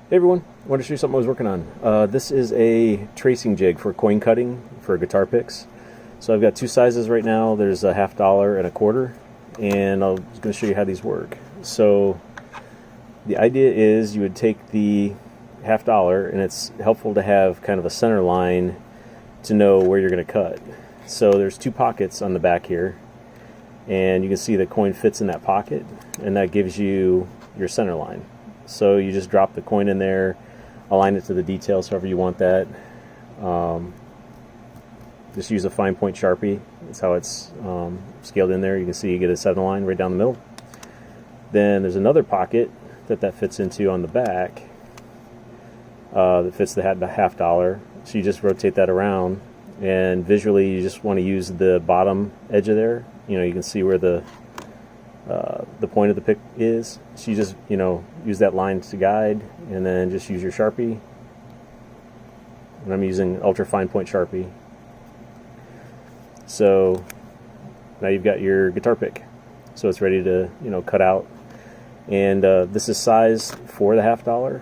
Hey everyone, I wanted to show you something I was working on. This is a tracing jig for coin cutting for guitar picks. So I've got two sizes right now. There's a $50 and a quarter, and I was going to show you how these work. So the idea is you would take the $50, and it's helpful to have kind of a center line to know where you're going to cut. So there's two pockets on the back here, and you can see the coin fits in that pocket, and that gives you your center line. So you just drop the coin in there, align it to the details however you want that. Just use a fine point Sharpie. That's how it's scaled in there. You can see you get a center line right down the middle. Then there's another pocket that fits into on the back that fits the $50. So you just rotate that around, and visually you just want to use the bottom edge of there. You know, you can see where the point of the pick is. So you just, use that line to guide, and then just use your Sharpie. And I'm using ultra fine point Sharpie. So now you've got your guitar pick. So it's ready to, cut out. And this is size for the $50.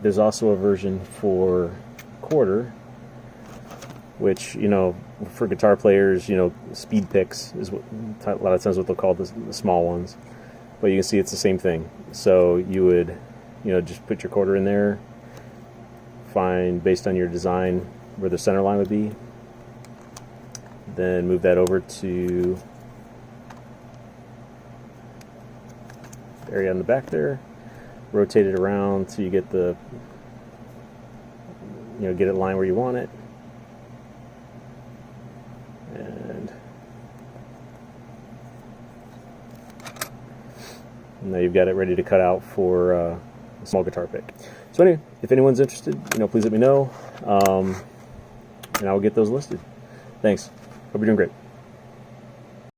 There's also a version for quarter, which, for guitar players, speed picks is what a lot of times what they'll call the small ones. But you can see it's the same thing. So you would, just put your quarter in there, find based on your design where the center line would be, then move that over to the area on the back there, rotate it around so you get the, get it lined where you want it. And now you've got it ready to cut out for a small guitar pick. So anyway, if anyone's interested, please let me know, and I'll get those listed. Thanks. Hope you're doing great.